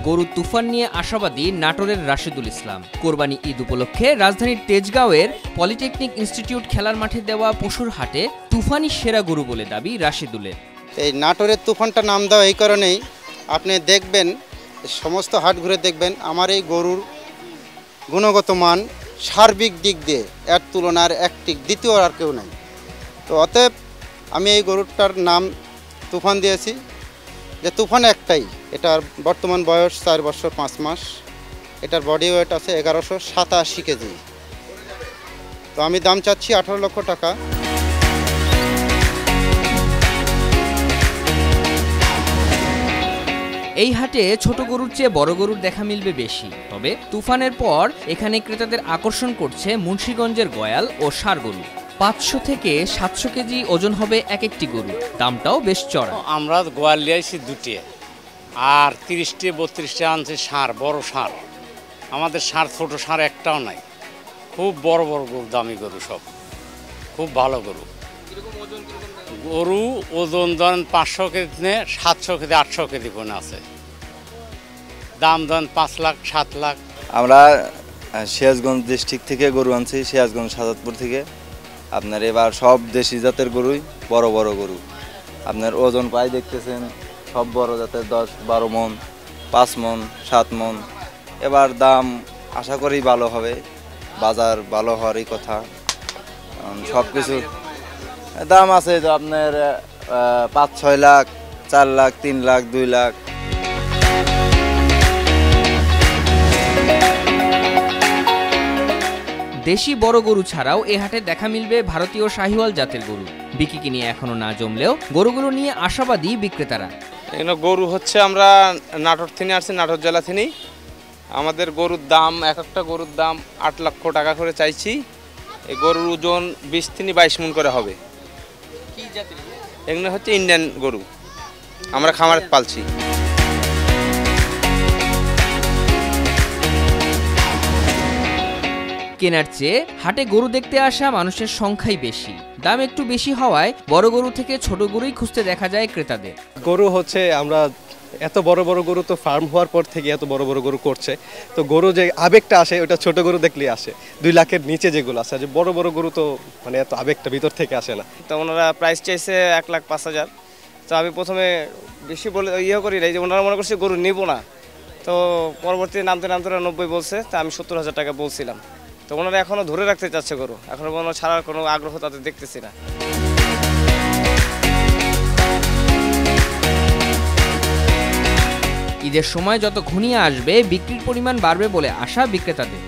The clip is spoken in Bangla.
গরুর তুফান নিয়ে আশাবাদী নাটোরের রাশেদুল ইসলাম। কোরবানি ঈদ উপলক্ষে রাজধানীর তেজগাঁওয়ের পলিটেকনিক ইনস্টিটিউট খেলার মাঠে দেওয়া পশুর হাটে তুফানি সেরা গরু বলে দাবি রাশেদুলের। এই নাটোরের তুফানটা নাম দেওয়া এই কারণেই, আপনি দেখবেন সমস্ত হাট ঘুরে দেখবেন আমার এই গরুর গুণগত মান সার্বিক দিক দিয়ে এর তুলনার একটি দ্বিতীয় আর কেউ নাই। তো অতএব আমি এই গরুটার নাম তুফান দিয়েছি, যে তুফান একটাই। এটার বর্তমান বয়স 4 বছর 5 মাস। এটার বডি ওয়েট আছে 1187 কেজি। তো আমি দাম চাচ্ছি 18 লক্ষ টাকা। এই হাটে ছোট গরুর চেয়ে বড় গরুর দেখা মিলবে বেশি। তবে তুফানের পর এখানে ক্রেতাদের আকর্ষণ করছে মুন্সিগঞ্জের গয়াল ও ষাঁড় গরু। 500 থেকে 700 কেজি ওজন হবে এক একটি গরু, দামটাও বেশ চড়া। আমরা গোয়াল লিয়েছি দুটি, আর 30টি 32টি আনছি ষাঁড়, বড় ষাঁড়। আমাদের ষাঁড় ছোট ষাঁড় একটাও নাই। খুব বড় বড় গরু, দামি গরু সব, খুব ভালো গরু। গরু ওজন ধরেন 500 কেজি নে 700 কেজি 800 কেজি কোনে আছে। দাম ধরেন 5 লাখ 7 লাখ। আমরা সিরাজগঞ্জ ডিস্ট্রিক্ট থেকে গরু আনছি, সিরাজগঞ্জ সাজাদপুর থেকে। আপনার এবার সব দেশি জাতের গরুই, বড় বড় গরু। আপনার ওজন প্রায় দেখতেছেন সব বড় জাতের 10-12 মন, 5 মন, 7 মন। এবার দাম আশা করি ভালো হবে, বাজার ভালো হওয়ারই কথা। সব কিছু দাম আছে তো আপনার 5-6 লাখ, 4 লাখ, 3 লাখ, 2 লাখ। দেশি বড় গরু ছাড়াও এ হাটে দেখা মিলবে ভারতীয় শাহিওয়াল জাতের গরু। বিক্রি নিয়ে এখনো না জমলেও গরুগুলো নিয়ে আশাবাদী বিক্রেতারা। এগুলো গরু হচ্ছে আমরা নাটোর থেকে আসছি, নাটোর জেলা থেকেই। আমাদের গরুর দাম, এক একটা গরুর দাম 8 লক্ষ টাকা করে চাইছি। এই গরুর ওজন 20 থেকে 22 মণ করে হবে। এগুলো হচ্ছে ইন্ডিয়ান গরু, আমরা খামারে পালছি। কেনার চেয়ে হাটে গরু দেখতে আসা মানুষের সংখ্যাই বেশি। দাম একটু বেশি হওয়ায় বড় গরু থেকে ছোট গরুই খুঁজতে দেখা যায় ক্রেতাদের। গরু হচ্ছে আমরা এত বড় বড় গরু তো ফার্ম হওয়ার পর থেকে এত বড় বড় গরু করছে, তো গরু যে আবেগটা আসে ওটা ছোট গরু দেখলেই আসে। 2 লাখের নিচে যেগুলো আছে, যে বড় বড় গরু তো মানে এত আবেগটা ভিতর থেকে আসে না। তো ওনারা প্রাইস চাইছে 1,05,000। তো আমি প্রথমে বেশি বলে করি নাই, যে ওনারা মনে করছে গরু নিব না। তো পরবর্তী নামতে 90 বলছে, তা আমি 70,000 টাকা বলছিলাম। তো ওনারা এখনও ধরে রাখতে চাচ্ছে গরু, এখনও কোনো ছাড়ার কোনো আগ্রহ তাদের দেখতেছি না। ঈদের সময় যত ঘনিয়ে আসবে বিক্রির পরিমাণ বাড়বে বলে আশা বিক্রেতাদের।